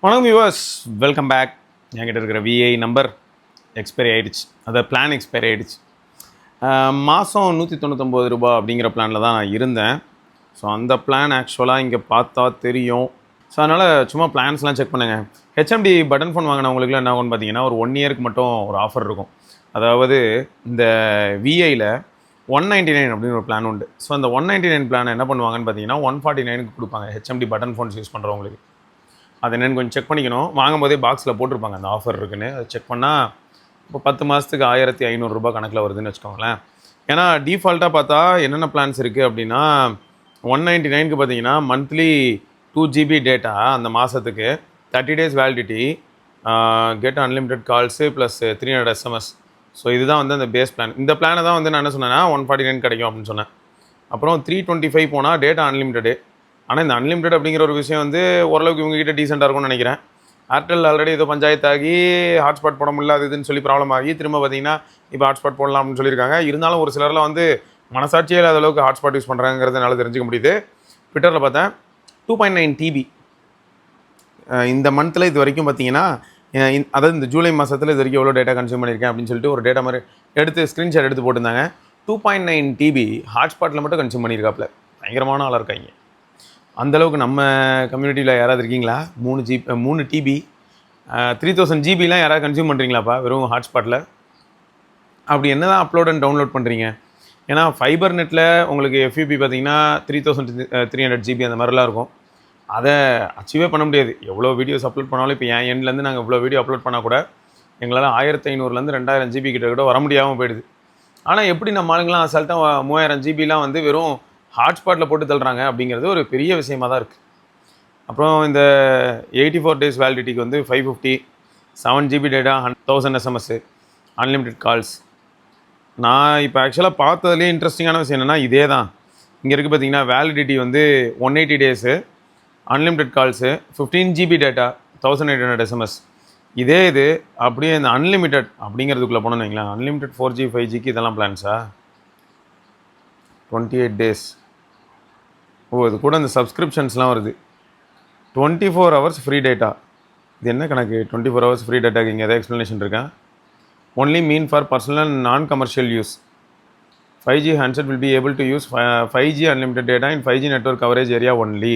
வணக்கம் viewers, welcome back. என்கிட்ட இருக்கிற விஐ நம்பர் எக்ஸ்பைரி ஆகிடுச்சு. அதை பிளான் எக்ஸ்பைரி ஆகிடுச்சு. மாதம் ரூ. 199 அப்படிங்கிற பிளானில் தான் நான் இருந்தேன். ஸோ அந்த பிளான் ஆக்சுவலாக இங்கே பார்த்தா தெரியும். ஸோ அதனால் சும்மா பிளான்ஸ்லாம் செக் பண்ணுங்கள். ஹெச்எம்டி பட்டன் ஃபோன் வாங்கினவங்களுக்குலாம் என்ன ஆகும்னு பார்த்தீங்கன்னா, ஒரு 1 இயருக்கு மட்டும் ஒரு ஆஃபர் இருக்கும். அதாவது இந்த விஐயில் 199 அப்படின்னு ஒரு பிளான் உண்டு. ஸோ அந்த 199 பிளான் என்ன பண்ணுவாங்கன்னு பார்த்தீங்கன்னா 149க்கு கொடுப்பாங்க ஹெச்எம்டி பட்டன் ஃபோன்ஸ் யூஸ் பண்ணுறவங்களுக்கு. அது என்னென்னு கொஞ்சம் செக் பண்ணிக்கணும். வாங்கும்போதே பாக்ஸில் போட்டிருப்பாங்க அந்த ஆஃபர் இருக்குன்னு. அதை செக் பண்ணால் இப்போ 10 மாதத்துக்கு ரூ. 1500 கணக்கில் வருதுன்னு வச்சுக்கோங்களேன். ஏன்னா டிஃபால்ட்டாக பார்த்தா என்னென்ன பிளான்ஸ் இருக்குது அப்படின்னா 199க்கு பார்த்தீங்கன்னா மந்த்லி 2 GB டேட்டா அந்த மாதத்துக்கு, 30 days validity, get unlimited calls plus 300 SMS. So இதுதான் வந்து அந்த பேஸ் பிளான். இந்த பிளானை தான் வந்து நான் என்ன சொன்னேன்னா 149 கிடைக்கும் அப்படின்னு சொன்னேன். அப்புறம் 325 போனால் டேட்டா அன்லிமிட்டெடு. ஆனால் இந்த அன்லிமிட்டட் அப்படிங்கிற ஒரு விஷயம் வந்து ஓரளவுக்கு இவங்ககிட்ட டீசெண்டாக இருக்கும்னு நினைக்கிறேன். ஏர்டெல் ஆல்ரெடி ஏதோ பஞ்சாயத்தாகி ஹாட்ஸ்பாட் போட முடியல இதுன்னு சொல்லி ப்ராப்ளம் ஆகி திரும்ப பார்த்தீங்கன்னா இப்போ ஹாட்ஸ்பாட் போடலாம் அப்படின்னு சொல்லியிருக்காங்க. இருந்தாலும் ஒரு சிலரில் வந்து மனசாட்சியே இல்லாத அளவுக்கு ஹாட்ஸ்பாட் யூஸ் பண்ணுறாங்கிறது என்னால் தெரிஞ்சுக்க முடியுது. ட்விட்டரில் பார்த்தேன் 2.9 TB இந்த மந்தில் இது வரைக்கும் பார்த்தீங்கன்னா, அதாவது இந்த ஜூலை மாதத்தில் இது வரைக்கும் எவ்வளோ டேட்டா கன்சியூம் பண்ணியிருக்கேன் அப்படின்னு சொல்லிட்டு ஒரு டேட்டா மாதிரி எடுத்து ஸ்க்ரீன்ஷாட் எடுத்து போட்டிருந்தாங்க. 2.9 TB ஹாட்ஸ்பாட்டில் மட்டும் கன்சியூம் பண்ணியிருக்காப்புல. பயங்கரமான ஆளாக இருக்காங்க. அந்தளவுக்கு நம்ம கம்யூனிட்டியில் யாராவது இருக்கீங்களா? 3 TB 3000 GBலாம் யாராவது கன்சியூம் பண்ணுறீங்களாப்பா வெறும் ஹாட்ஸ்பாட்டில்? அப்படி என்ன தான் அப்லோட் அண்ட் டவுன்லோட் பண்ணுறீங்க? ஏன்னா ஃபைபர் நெட்டில் உங்களுக்கு FUB பார்த்தீங்கன்னா 3300 GB அந்த மாதிரிலாம் இருக்கும். அதை அச்சீவே பண்ண முடியாது. எவ்வளோ வீடியோஸ் அப்லோட் பண்ணாலும் இப்போ என் எண்ட்லேருந்து நாங்கள் இவ்வளோ வீடியோ அப்லோட் பண்ணால் கூட எங்களால் 1500 2000 GB கிட்ட கூட வர முடியாமல் போயிடுது. ஆனால் எப்படி நம்ம ஆளுங்களாம் அசால்ட்டாக 3000 GBலாம் வந்து வெறும் ஹாட்ஸ்பாட்டில் போட்டு தள்ளுறாங்க அப்படிங்கிறது ஒரு பெரிய விஷயமாக தான் இருக்குது. அப்புறம் இந்த 84 days வேலிடிட்டிக்கு வந்து 550, 7 GB data, 1000 SMS, unlimited calls. நான் இப்போ ஆக்சுவலாக பார்த்ததுலேயே இன்ட்ரெஸ்டிங்கான விஷயம் என்னென்னா இதே தான். இங்கே இருக்குது பார்த்தீங்கன்னா வேலிடிட்டி வந்து 180 days, unlimited calls, 15 GB data, 1800 SMS. இதே இது அப்படியே இந்த அன்லிமிட்டெட் அப்படிங்கிறதுக்குள்ளே போனோன்னு வைங்களேன். அன்லிமிட்டெட் 4G 5Gக்கு இதெல்லாம் பிளான்ஸா? 28 days. இது கூட இந்த சப்ஸ்கிரிப்ஷன்ஸ்லாம் வருது. 24 hours ஃப்ரீ டேட்டா. இது என்ன கணக்கு? 24 hours ஃப்ரீ டேட்டாக்கு இங்கே எதாவது எக்ஸ்ப்ளனேஷன் இருக்கா? Only mean for personal and non commercial use. 5G handset will be able to use 5G unlimited data in 5G network coverage area only.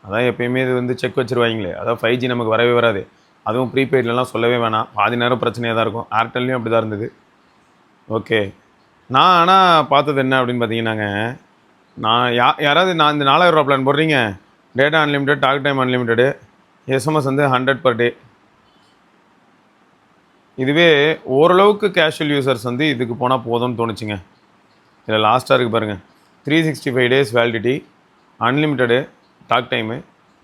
அதான் எப்போயுமே இது வந்து செக் வச்சுருவாங்களே. அதான் 5G நமக்கு வரவே வராது. அதுவும் ப்ரீபெய்ட்லலாம் சொல்லவே வேணாம். பாதி நேரம் பிரச்சனையாக தான் இருக்கும். ஏர்டெல்லையும் அப்படி தான் இருந்தது. ஓகே, நான் ஆனால் பார்த்தது என்ன அப்படின்னு பார்த்தீங்கன்னாங்க, நான் யாராவது நான் இந்த 4000 பிளான் போடுறீங்க, data unlimited, talk time unlimited, SMS வந்து 100 per day. இதுவே ஓரளவுக்கு கேஷுவல் யூசர்ஸ் வந்து இதுக்கு போனால் போதும்னு தோணுச்சுங்க. இதில் லாஸ்ட்டாக இருக்குது பாருங்கள், 365 days validity, unlimited talk time,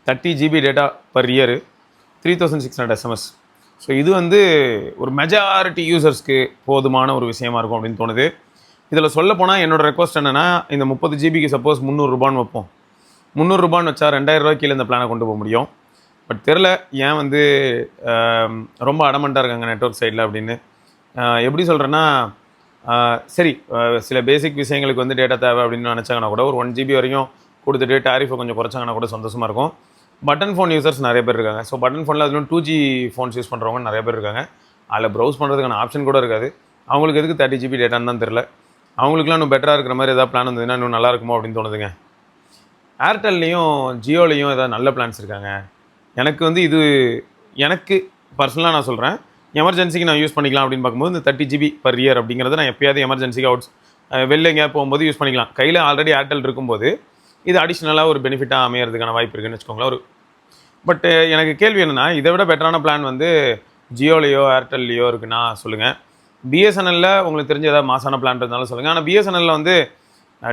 30 GB டேட்டா பர் இயரு, 3600 SMS. ஸோ இது வந்து ஒரு மெஜாரிட்டி யூசர்ஸ்க்கு போதுமான ஒரு விஷயமா இருக்கும் அப்படின்னு தோணுது. இதில் சொல்ல போனால் என்னோடய ரெக்வஸ்ட் என்னென்னா, இந்த 30 GBக்கு சப்போஸ் 300 வைப்போம். 300 வச்சா 2000 கீழே இந்த பிளானை கொண்டு போக முடியும். பட் தெரில ஏன் வந்து ரொம்ப அடமெண்ட்டாக இருக்காங்க நெட்வொர்க் சைடில் அப்படின்னு. எப்படி சொல்கிறேன்னா, சரி சில பேசிக் விஷயங்களுக்கு வந்து டேட்டா தேவை அப்படின்னு நினச்சாங்கன்னா கூட ஒரு 1 GB வரைக்கும் கொடுத்துட்டு டாரிஃபை கொஞ்சம் குறைச்சாங்கன்னா கூட சந்தோஷமாக இருக்கும். பட்டன் ஃபோன் யூசர்ஸ் நிறைய பேர் இருக்காங்க. ஸோ பட்டன் ஃபோனில் அதுவும் 2G ஃபோன்ஸ் யூஸ் பண்ணுறவங்க நிறைய பேர் இருக்காங்க. அதில் ப்ரௌஸ் பண்ணுறதுக்கான ஆப்ஷன் கூட இருக்காது. அவங்களுக்கு எதுக்கு 30 GB டேட்டான்னு தான் தெரில. அவங்களுக்குலாம் இன்னும் பெட்டராக இருக்கிற மாதிரி எதாவது பிளான் வந்ததுன்னா இன்னும் நல்லா இருக்குமோ அப்படின்னு தோணுதுங்க. ஏர்டெல்லையும் ஜியோலையும் ஏதாவது நல்ல பிளான்ஸ் இருக்காங்க. எனக்கு வந்து இது எனக்கு பர்சனலாக நான் சொல்கிறேன், எமர்ஜென்சிக்கு நான் யூஸ் பண்ணிக்கலாம் அப்படின்னு பார்க்கும்போது இந்த 30 GB per year அப்படிங்கிறத நான் எப்போயாவது எமர்ஜென்சிக்கு வெளில எங்கேயா போகும்போது யூஸ் பண்ணிக்கலாம். கையில் ஆல்ரெடி ஏர்டெல் இருக்கும்போது இது அடிஷ்னலாக ஒரு பெனிஃபிட்டாக அமையிறதுக்கான வாய்ப்பு இருக்குதுன்னு வச்சுக்கோங்களேன். பட் எனக்கு கேள்வி என்னென்னா, இதை விட பெட்டரான பிளான் வந்து ஜியோலையோ ஏர்டெல்லையோ இருக்குன்னா சொல்லுங்கள். பிஎஸ்என்எல்லில் உங்களுக்கு தெரிஞ்ச ஏதாவது மாசான பிளான் இருந்தாலும் சொல்லுங்கள். ஆனால் பிஎஸ்என்எல்லில் வந்து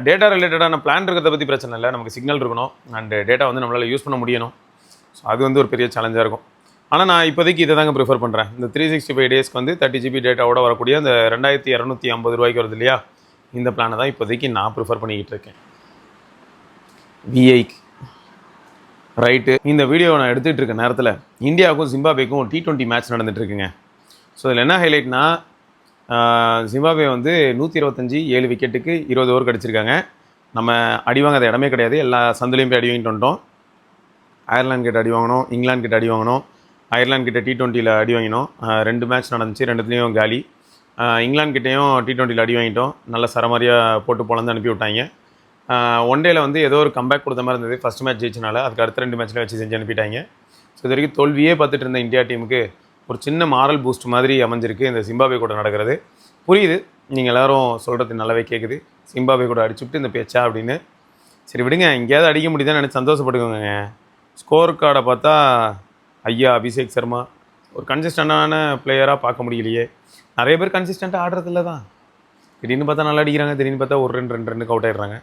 டேட்டா ரிலேட்டடான பிளான் இருக்கிறத பற்றி பிரச்சனை இல்லை. நமக்கு சிக்னல் இருக்கணும் அண்ட் டேட்டா வந்து நம்மளால் யூஸ் பண்ண முடியணும். ஸோ அது வந்து ஒரு பெரிய சேலஞ்சாக இருக்கும். ஆனால் நான் இப்போதைக்கு இதை தாங்க ப்ரிஃபர் பண்ணுறேன். இந்த 365 டேஸ்க்கு வந்து 30 GB டேட்டாவோட வரக்கூடிய அந்த 2250 வருது இல்லையா, இந்த பிளானை தான் இப்போதைக்கு நான் ப்ரிஃபர் பண்ணிக்கிட்டு இருக்கேன் விஐக்கு. ரைட்டு, இந்த வீடியோவை நான் எடுத்துகிட்டு இருக்க நேரத்தில் இந்தியாவுக்கும் ஜிம்பாப்வேக்கும் T20 மேட்ச் நடந்துகிட்ருக்குங்க. ஸோ இதில் என்ன ஹைலைட்னா, ஜிம்பாப்வே வந்து 125 7 விக்கெட்டுக்கு 20 ஓவர் கிடச்சிருக்காங்க. நம்ம அடிவாங்காத இடமே கிடையாது. எல்லா சந்துலையும் போய் அடி வாங்கிட்டு வந்துட்டோம். அயர்லாந்து கிட்ட அடி வாங்கினோம், இங்கிலாந்து கிட்ட அடி வாங்கினோம். அயர்லாந்து கிட்ட T20யில் அடி வாங்கினோம். 2 மேட்ச் நடந்துச்சு, 2த்துலேயும் காலி. இங்கிலாந்து கிட்டேயும் T20யில் அடி வாங்கிட்டோம். நல்ல சரமாரியாக போட்டு பொழந்து அனுப்பி விட்டாங்க. ஒன் டேயில் வந்து ஏதோ ஒரு கம்பேக் கொடுத்த மாதிரி இருந்தது ஃபஸ்ட் மேட்ச் ஜெயிச்சனால. அதுக்கு அடுத்த 2 மேட்ச்சில் வச்சு செஞ்சு அனுப்பிட்டாங்க. ஸோ இது வரைக்கும் தோல்வியே பார்த்துட்டு இருந்த இந்தியா டீமுக்கு ஒரு சின்ன மாரல் பூஸ்ட் மாதிரி அமைஞ்சிருக்கு இந்த சிம்பாப்வே கூட நடக்கிறது. புரியுது, நீங்கள் எல்லோரும் சொல்கிறது நல்லாவே கேட்குது. சிம்பாப்வே கூட அடிச்சுவிட்டு இந்த பேச்சா அப்படின்னு. சரி விடுங்க, எங்கேயாவது அடிக்க முடியுதான்னு நினச்சி சந்தோஷப்பட்டுக்கோங்க. ஸ்கோர் கார்டை பார்த்தா ஐயா அபிஷேக் சர்மா ஒரு கன்சிஸ்டண்டான பிளேயராக பார்க்க முடியலையே. நிறைய பேர் கன்சிஸ்டண்ட்டாக ஆடுறதில்ல தான். திடீர்னு பார்த்தா நல்லா அடிக்கிறாங்க, திடீர்னு பார்த்தா ஒரு 2 அவுட் ஆகிடுறாங்க.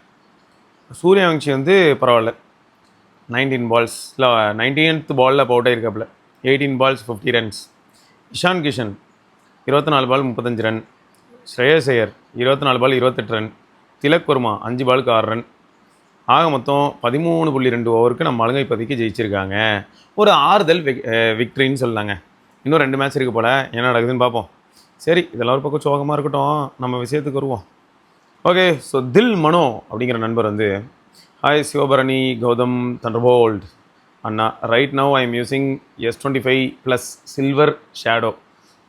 சூரியவங்சி வந்து பரவாயில்ல, 19 பால்ஸில் 19th பாலில் அவுட் ஆகிருக்காப்புல. 18 balls 50 runs. Ishan Kishan 24 ball 35 run. Shreyas Iyer 24 ball 28 run. Tilak Varma 5 பாலுக்கு 6 ரன். ஆக மொத்தம் 13.2 ஓவருக்கு நம்ம ஆளுங்க இப்போதைக்கு ஜெயிச்சிருக்காங்க. ஒரு ஆறுதல் விக்ட்ரின்னு சொல்லலாங்க. இன்னும் 2 மேட்ச் இருக்குது போல், என்ன நடக்குதுன்னு பார்ப்போம். சரி, இதெல்லாம் ஒரு பக்கம் சோகமாக இருக்கட்டும், நம்ம விஷயத்துக்கு வருவோம். ஓகே, ஸோ தில் மனோ அப்படிங்கிற நண்பர் வந்து, ஹாய் சிவபரணி கௌதம் தண்டர்போல்ட் அண்ணா, right now I am using S25+ silver shadow.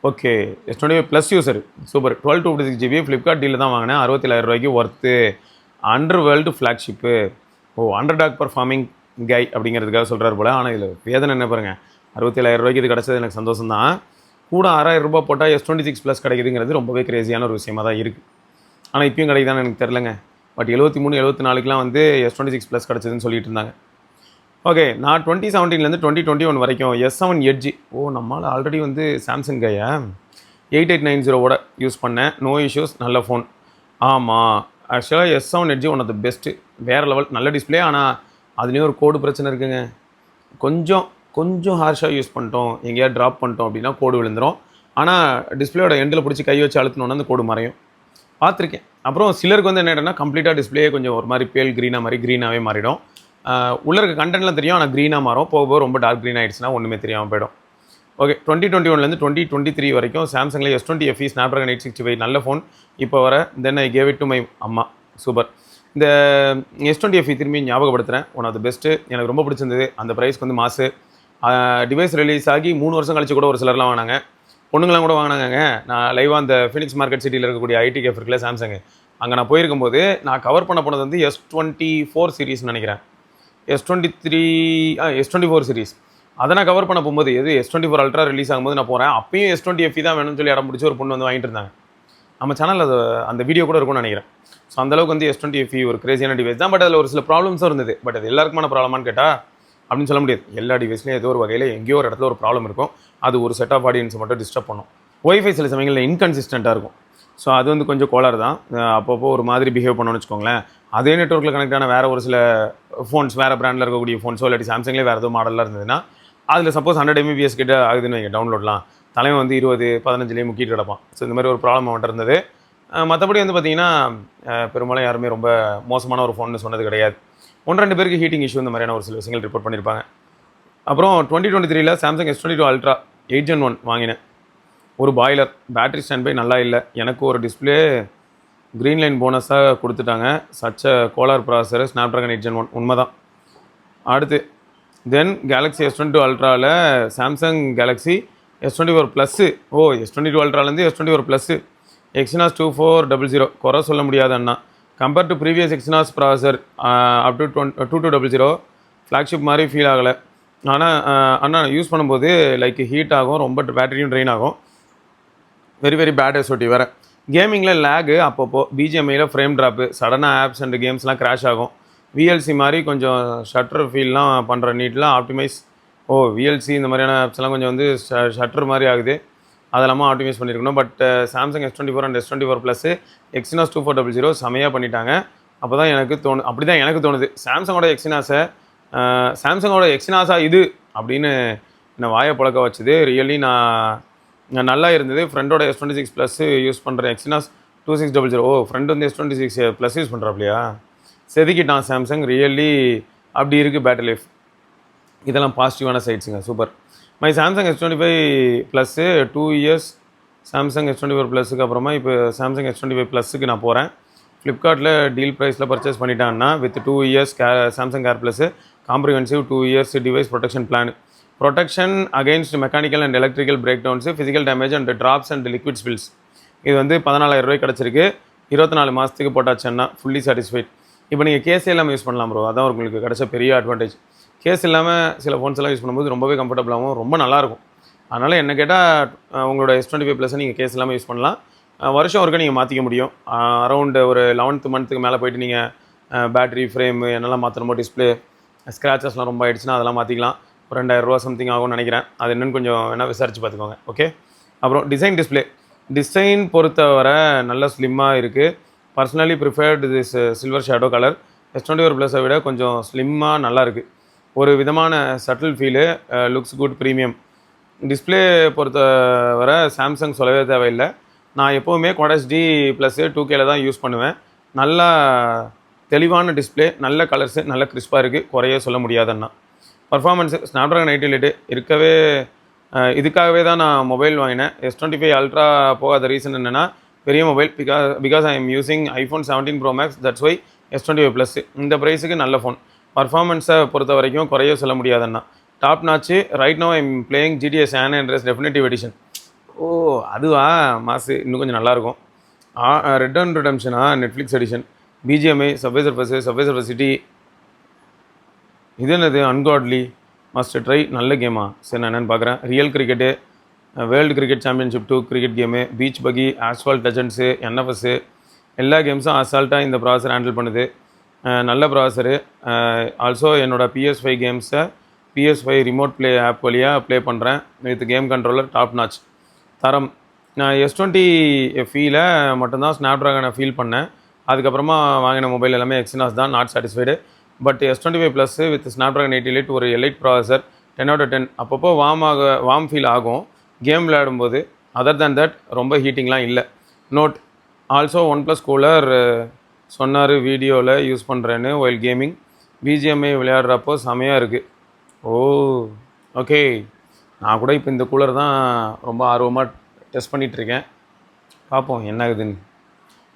Okay, S25 plus user, super. 12 to 56 GB Flipkart டீலில் தான் வாங்கினேன். 67,000 ரூபாய்க்கு worth. Under world flagship. Underdog performing guy அப்படிங்கிறதுக்காக சொல்கிறார் போல். ஆனால் இதில் வேதனை என்ன பாருங்கள், 67,000 ரூபாய்க்கு இது கிடச்சது எனக்கு சந்தோஷம் தான். கூட 6,000 ரூபா போட்டால் S26+ கிடைக்குதுங்கிறது ரொம்பவே கிரேசியான ஒரு விஷயமாக தான் இருக்குது. ஆனால் இப்பயும் கிடைக்குதான்னு எனக்கு தெரிலங்க. பட் 73, 74க்குலாம் வந்து S26+ கிடச்சதுன்னு சொல்லிட்டு இருந்தாங்க. ஓகே, நான் 2017 2021 வரைக்கும் S7 எட்ஜி. நம்மளால் ஆல்ரெடி வந்து சாம்சங் கையை 8890 யூஸ் பண்ணேன். நோ இஷ்யூஸ், நல்ல ஃபோன். ஆமாம், ஆக்சுவலாக S7 edge one of the best, வேறு லெவல், நல்ல டிஸ்பிளே. ஆனால் அதுலேயும் ஒரு கோடு பிரச்சனை இருக்குங்க. கொஞ்சம் ஹார்ஷாக யூஸ் பண்ணிட்டோம், எங்கேயாவது ட்ராப் பண்ணிட்டோம் அப்படின்னா கோடு விழுந்துடும். ஆனால் டிஸ்பிளேயோட எண்டில் பிடிச்சி கை வச்சு அழுத்தினோன்னா அந்த கோடு மறையும், பார்த்துருக்கேன். அப்புறம் சிலருக்கு வந்து என்ன ஆகிடும்னா கம்ப்ளீட்டாக டிஸ்பிளே கொஞ்சம் ஒரு மாதிரி பேல் க்ரீனாகவே மாறிடும். உள்ளே இருக்க கண்டென்ட்லாம் தெரியும், ஆனால் க்ரீனாக மாறும். போக ரொம்ப டார்க் க்ரீன் ஆகிடுச்சுன்னா ஒன்றுமே தெரியாமல் போயிடும். ஓகே, 2021 2023 வரைக்கும் சாம்சங்கில் S20 FE ஸ்னாப்ட்ராகன் 865 நல்ல ஃபோன். இப்போ வர then I gave it to my அம்மா. சூப்பர். இந்த S20 FE திரும்பி ஞாபகப்படுத்துகிறேன், ஒன் ஆஃப் த பெஸ்ட்டு. எனக்கு ரொம்ப பிடிச்சிருந்தது. அந்த ப்ரைஸ்க்கு வந்து மாசு. டிவைஸ் ரிலீஸ் ஆகி 3 வருஷம் கழிச்சு கூட ஒரு சிலர்லாம் வாங்கினாங்க, பொண்ணுங்களாம் கூட வாங்கினாங்க. நான் லைவாக அந்த ஃபினிக்ஸ் மார்க்கெட் சிட்டியில் இருக்கக்கூடிய ஐடி கேஃப் இருக்குல்ல சாம்சங், அங்கே நான் போயிருக்கும்போது நான் கவர் பண்ண போனது வந்து S24 சீரீஸ்னு நினைக்கிறேன். S24 series. அதை நான் கவர் பண்ண போகும்போது எது S24 அல்ட்ரா ரிலீஸ் ஆகும்போது நான் போகிறேன். அப்பயும் S20 FE தான் வேணும்னு சொல்லி இடம் பிடிச்சி ஒரு பொண்ணு வந்து வாங்கிட்டு இருந்தாங்க. நம்ம சேனலில் அது அந்த வீடியோ கூட இருக்கும்னு நினைக்கிறேன். ஸோ அந்தளவுக்கு வந்து S20 FE ஒரு கிரேசியான டிவைஸ் தான். பட் அதில் ஒரு சில ப்ராப்ளம்ஸும் இருந்தது. பட் அது எல்லாருக்குமான ப்ராப்ளமானு கேட்டால் அப்படின்னு சொல்ல முடியாது. எல்லா டிவைஸ்லையும் ஏதோ ஒரு வகையில் எங்கேயோ ஒரு இடத்துல ஒரு ப்ராப்ளம் இருக்கும். அது ஒரு செட் ஆஃப் ஆடியன்ஸை மட்டும் டிஸ்டர்ப் பண்ணும். ஒய்ஃபை சில சமயங்களில் இன்கன்சிஸ்டண்ட்டாக இருக்கும். ஸோ அது வந்து கொஞ்சம் கோளாறு தான். அப்பப்போ ஒரு மாதிரி பிஹேவ் பண்ணணும்னு வச்சுக்கோங்களேன். அதே நெட்வொர்க்கில் கனெக்ட் ஆன வேறு ஒரு சில ஃபோன்ஸ், வேறு பிராண்டில் இருக்கக்கூடிய ஃபோன்ஸோ இல்லாட்டி சாம்சங்லேயே வேறு ஏதோ மாடலாக இருந்ததுன்னா அதில் சப்போஸ் 100 MBPS கிட்ட ஆகுதுன்னு வைங்க டவுன்லோட்லாம், தலைவன் வந்து 20, 15 முக்கிட்டு கிடப்பான். ஸோ இந்த மாதிரி ஒரு ப்ராப்ளம் அவன்கிட்ட இருந்தது. மற்றபடி வந்து பார்த்திங்கன்னா பெரும்பாலும் யாருமே ரொம்ப மோசமான ஒரு ஃபோன்னு சொன்னது கிடையாது. 1-2 பேருக்கு ஹீட்டிங் இஷ்யூ இந்த மாதிரியான ஒரு சில விஷயங்கள் ரிப்போர்ட் பண்ணியிருப்பாங்க. அப்புறம் 2023 சாம்சங் S22 அல்ட்ரா 8 Gen 1 வாங்கினேன். ஒரு பாய்லர், பேட்டரி ஸ்டாண்ட் பை நல்லா இல்லை. எனக்கு ஒரு டிஸ்பிளே க்ரீன் லைன் போனஸாக கொடுத்துட்டாங்க. சச்ச கோலார் ப்ராசர், ஸ்னாப்ட்ராகன் 8 Gen 1 உண்மை தான். அடுத்து தென் கேலக்ஸி S22 அல்ட்ராவில் Samsung Galaxy S24 plus. S22 அல்ட்ராலேருந்து S24 ப்ளஸ்ஸு Exynos 2400 குறை சொல்ல முடியாது அண்ணா. Compare to previous Exynos processor up to 2200 flagship மாதிரி ஃபீல் ஆகலை. ஆனால் அண்ணா யூஸ் பண்ணும்போது லைக் ஹீட் ஆகும், ரொம்ப பேட்டரியும் ட்ரெயின் ஆகும். வெரி பேட் எஸ்ஓடி வேறு. கேமிங்கில் லேகு, அப்பப்போ பிஜிஎம்ஐயில் ஃப்ரேம் ட்ராப்பு, சடனாக ஆப்ஸ் அண்ட் கேம்ஸ்லாம் க்ராஷ் ஆகும். விஎல்சி மாதிரி கொஞ்சம் ஷட்டர் ஃபீல்லாம் பண்ணுற நீட்லாம் ஆப்டிமைஸ். விஎல்சி இந்த மாதிரியான ஆப்ஸ்லாம் கொஞ்சம் வந்து ஷட்டர் மாதிரி ஆகுது, அதெல்லாமல் ஆப்டிமைஸ் பண்ணியிருக்கணும். But Samsung S24 and S24 plus Exynos 2400 செமையாக பண்ணிட்டாங்க. அப்படி தான் எனக்கு தோணுது. சாம்சங்கோட எக்ஸினாஸாக இது அப்படின்னு என்னை வாயை பழக்க வச்சுது. ரியலி நான் நல்லா இருந்தது. ஃப்ரெண்டோட S26 ப்ளஸ் யூஸ் பண்ணுறேன், Exynos 2600. ஃப்ரெண்டு வந்து S26 ப்ளஸ் யூஸ் பண்ணுறாப்லையா, செதுக்கிட்டான் சாம்சங். ரியலி அப்படி இருக்குது பேட்டரி லைஃப். இதெல்லாம் பாசிட்டிவான சைட்ஸுங்க. Super. My Samsung S25 plus 2 years Samsung S24 ப்ளஸுக்கு அப்புறமா இப்போ சாம்சங் S25 ப்ளஸுக்கு நான் போகிறேன். ஃப்ளிப்கார்ட்டில் டீல் ப்ரைஸில் பர்ச்சேஸ் பண்ணிட்டாங்கன்னா with 2 years Samsung care plus comprehensive 2 years device protection plan, protection against mechanical and electrical break downs, physical damage and drops and liquid spills. இது வந்து 14,000 ரூபாய்க்கு கிடச்சிருக்கு. 24 மாதத்துக்கு போட்டாச்சுன்னா ஃபுல்லி சாட்டிஸ்ஃபைட். இப்போ நீங்கள் கேஸ் இல்லாமல் யூஸ் பண்ணலாம் ப்ரோ. அதான் உங்களுக்கு கிடச்ச பெரிய அட்வான்டேஜ். கேஸ் இல்லாமல் சில ஃபோன்ஸ் எல்லாம் யூஸ் பண்ணும்போது ரொம்பவே கம்ஃபர்டபுளாகவும் ரொம்ப நல்லாயிருக்கும். அதனால் என்ன கேட்டால் உங்களோட S25 ப்ளஸ் நீங்கள் கேஸ் இல்லாமல் யூஸ் பண்ணலாம். வருஷம் ஒருக்கா நீங்கள் மாற்றிக்க முடியும். அரௌண்டு ஒரு 11th மந்த்துக்கு மேலே போய்ட்டு நீங்கள் பேட்ரி ஃப்ரேமு என்னெல்லாம் மாற்றணுமோ, டிஸ்பிளே ஸ்க்ராச்சஸ்லாம் ரொம்ப ஆகிடுச்சுன்னா அதெல்லாம் மாற்றிக்கலாம். ஒரு 2,000 ரூபா சம்திங் ஆகும்னு நினைக்கிறேன். அது என்னென்னு கொஞ்சம் வேணால் விசாரித்து பார்த்துக்கோங்க. ஓகே. அப்புறம் டிஸ்பிளே டிசைன் பொறுத்தவரை நல்ல ஸ்லிம்மாக இருக்குது. Personally preferred this silver shadow colour. S24 ப்ளஸை விட கொஞ்சம் ஸ்லிம்மாக நல்லாயிருக்கு. ஒரு விதமான subtle feel, looks good, premium. Display பொறுத்தவரை சாம்சங் சொல்லவே தேவையில்லை. நான் எப்போவுமே Quad HD ப்ளஸ் 2Kல தான் யூஸ் பண்ணுவேன். நல்லா தெளிவான டிஸ்பிளே, நல்ல கலர்ஸு, நல்ல கிறிஸ்பாக இருக்குது. குறைய சொல்ல முடியாதுன்னா. பர்ஃபார்மன்ஸு ஸ்னாப்ட்ராகன் 888 இருக்கவே இதுக்காகவே தான் நான் மொபைல் வாங்கினேன். S25 அல்ட்ரா போகாத ரீசன் என்னென்னா, பெரிய mobile because I am using iPhone 17 Pro Max, that's why S25 plus. இந்த ப்ரைஸுக்கு நல்ல ஃபோன். பர்ஃபார்மன்ஸை பொறுத்த வரைக்கும் குறைய சொல்ல முடியாதுன்னா. Top notch. Right now I'm playing GTA San Andreas definitive edition. ஓ அதுவா மாசு, இன்னும் கொஞ்சம் நல்லாயிருக்கும். ரெட் அண்ட் ரிடம்ஷனா Netflix edition. BGMI, Subway Surfer City. இது என்னது அன்காட்லி, மஸ்ட் ட்ரை. நல்ல கேமா? சரி, நான் என்னென்னு பார்க்குறேன். Real cricket, world cricket championship 2 cricket game, beach buggy, asphalt legends, NFS எல்லா கேம்ஸும் அசால்ட்டாக இந்த ப்ராசர் ஹேண்டில் பண்ணுது. நல்ல ப்ராசரு. ஆல்சோ என்னோடய PS5 கேம்ஸை PS5 ரிமோட் ப்ளே ஆப் வழியாக ப்ளே பண்ணுறேன். With game controller top notch. தரம். நான் S20 FEயில் மட்டும்தான் ஸ்னாப்ட்ராகனை ஃபீல் பண்ணேன். அதுக்கப்புறமா வாங்கின மொபைல் எல்லாமே Exynos தான், not satisfied. But S25 plus with Snapdragon 888 ஒரு எலைட் ப்ராசர், 10/10. அப்பப்போ வார்ம் ஃபீல் ஆகும் கேம் விளையாடும்போது. அதர் தேன் தட் ரொம்ப ஹீட்டிங்லாம் இல்லை. நோட். ஆல்சோ OnePlus கூலர் சொன்னார் வீடியோவில் யூஸ் பண்ணுறேன்னு. ஒயில் கேமிங் BGMI விளையாடுறப்போ செமையாக இருக்குது. ஓ ஓகே. நான் கூட இப்போ இந்த கூலர் தான் ரொம்ப ஆர்வமாக டெஸ்ட் பண்ணிகிட்ருக்கேன். பார்ப்போம் என்ன ஆகுதுன்னு.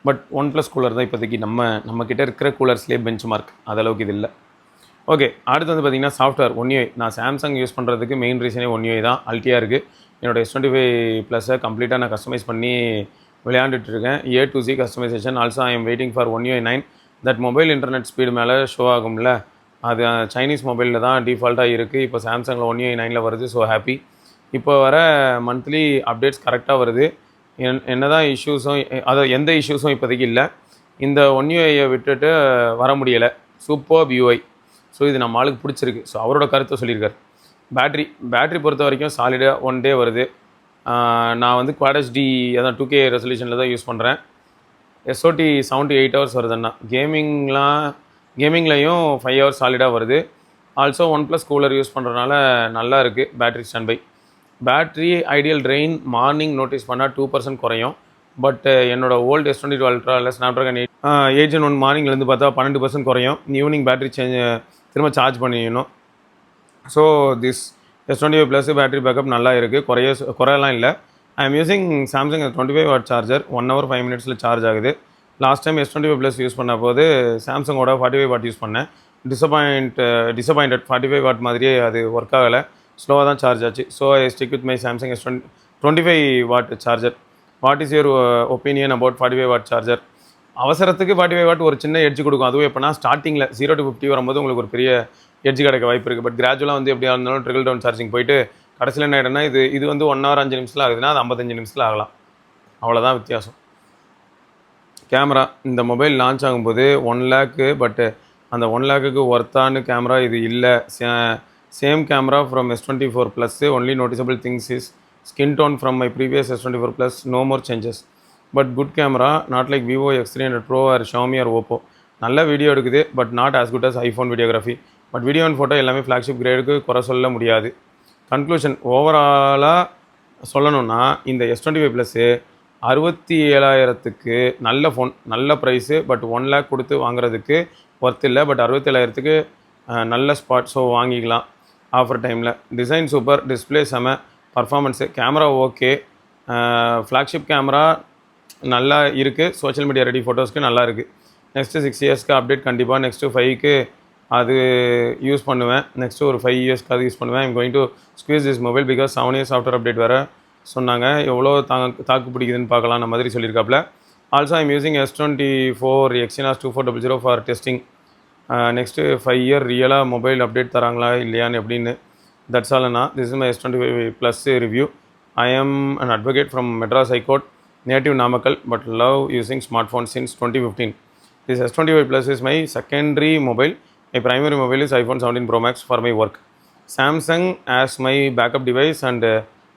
பட் OnePlus கூலர் தான் இப்போதைக்கு நம்மக்கிட்ட இருக்கிற கூலர்ஸ்லேயே பெஞ்ச் மார்க். அதளவுக்கு இது இல்லை. ஓகே. அடுத்து வந்து பார்த்திங்கன்னா சாஃப்ட்வேர் One UI. நான் சாம்சங் யூஸ் பண்ணுறதுக்கு மெயின் ரீசனே One UI தான். அல்ட்டியாக இருக்குது. என்னோடய S25 ப்ளஸை கம்ப்ளீட்டாக நான் கஸ்டமைஸ் பண்ணி விளையாண்டுட்டுருக்கேன். A to Z customisation. Also I am waiting for One UI 9. That mobile internet speed மேலே ஷோ ஆகும்ல, அது சைனீஸ் மொபைலில் தான் டிஃபால்ட்டாக இருக்குது. இப்போ சாம்சங்கில் One UI 9 வருது. So happy. இப்போ வர மந்த்லி அப்டேட்ஸ் கரெக்டாக வருது. என்ன தான் இஷ்யூஸும், எந்த இஷ்யூஸும் இப்போதைக்கு இல்லை. இந்த One UIயை விட்டுட்டு வர முடியலை. Super UI. ஸோ இது நம்ம ஆளுக்கு பிடிச்சிருக்கு. ஸோ அவரோட கருத்தை சொல்லியிருக்கார். பேட்ரி பொறுத்த வரைக்கும் சாலிடாக 1 day வருது. நான் வந்து Quad HD அதான் 2K ரெசல்யூஷனில் தான் யூஸ் பண்ணுறேன். SOT 7 to 8 hours வருதுன்னா. கேமிங்லையும் 5 hours சாலிடாக வருது. ஆல்சோ OnePlus கூலர் யூஸ் பண்ணுறதுனால நல்லா இருக்குது battery standby. Battery idle drain morning notice பண்ணால் 2% குறையும். பட் என்னோட ஓல்டு S22 அல்ட்ரா இல்லை ஸ்னாப்ட்ராகன் 8 Gen 1 மார்னிங்லேருந்து பார்த்தா 12% குறையும். ஈவினிங் பேட்ரி திரும்ப சார்ஜ் பண்ணிடணும். So this S25 plus battery backup நல்லா இருக்குது. குறையெல்லாம் இல்லை. I am using Samsung 25 watt charger. 1 hour 5 minutes charge ஆகுது. Last time S25 plus use பண்ண போது சாம்சங்கோட 45 watt யூஸ் பண்ணேன். டிசப்பாயிண்டட் 45 watt மாதிரியே அது ஒர்க் ஆகலை. ஸ்லோவாக தான் சார்ஜ் ஆச்சு. So I stick with my Samsung S25 watt charger. What is your opinion about 45 watt charger? அவசரத்துக்கு 45 watt ஒரு சின்ன எட்ஜ் கொடுக்கும். அதுவும் எப்போனா ஸ்டார்டிங்கில் 0 to 50 வரும்போது உங்களுக்கு ஒரு பெரிய எட்ஜ் கிடைக்க வாய்ப்பு இருக்குது. பட் கிராஜுவலாக வந்து எப்படியா இருந்தாலும் ட்ரிகிள் டவுன் சார்ஜிங் போயிட்டு கடைசியில் என்ன ஆகிடும்னா இது வந்து 1 hour 5 நிமிஷத்தில் ஆகுதுன்னா அது 55 நிமிஷத்தில் ஆகலாம். அவ்வளோதான் வித்தியாசம். கேமரா. இந்த மொபைல் லான்ச் ஆகும்போது 1 lakh, பட்டு அந்த 1 lakhக்கு ஒர்த்தான கேமரா இது இல்லை. Same camera from S24 plus. Only noticeable things is skin tone from my previous S24 plus. No more changes. But good camera. Not like Vivo X300 Pro or Xiaomi or Oppo. நல்ல video எடுக்குது. But not as good as iPhone videography. But video and photo எல்லாமே flagship கிரேடுக்கு குறை சொல்ல முடியாது. Conclusion. ஓவராலாக சொல்லணுன்னா இந்த S25 ப்ளஸ்ஸு 67,000க்கு நல்ல ஃபோன், நல்ல ப்ரைஸு. பட் 1 lakh கொடுத்து வாங்குறதுக்கு ஒர்த் இல்லை. பட் 67,000க்கு நல்ல ஸ்பாட். ஸோ வாங்கிக்கலாம் ஆஃபர் டைமில். டிசைன் சூப்பர், டிஸ்பிளே செம, performance, camera okay, flagship camera நல்லா இருக்குது. சோஷியல் மீடியா ரெடி ஃபோட்டோஸ்க்கு நல்லா இருக்குது. நெக்ஸ்ட்டு 6 yearsக்கு அப்டேட் கண்டிப்பாக. நெக்ஸ்ட்டு 5க்கு அது யூஸ் பண்ணுவேன். நெக்ஸ்ட்டு ஒரு 5 இயர்ஸ்க்காவது யூஸ் பண்ணுவேன். I'm going to squeeze this mobile because 7 years software update வேறு சொன்னாங்க. எவ்வளோ தாக்கு பிடிக்குதுன்னு பார்க்கலாம் அந்த மாதிரி சொல்லியிருக்காப்புல. Also I'm using S24 Exynos 2400 for testing. Next 5 year ரியலாக மொபைல் அப்டேட் தராங்களா இல்லையான்னு எப்படின்னு. That's all Anna. This is my S25 Plus review. I am an advocate from Madras High Court, native Namakkal, but love using smartphones since 2015. This S25 Plus is my secondary mobile. My primary mobile is iPhone 17 Pro Max for my work. Samsung as my backup device and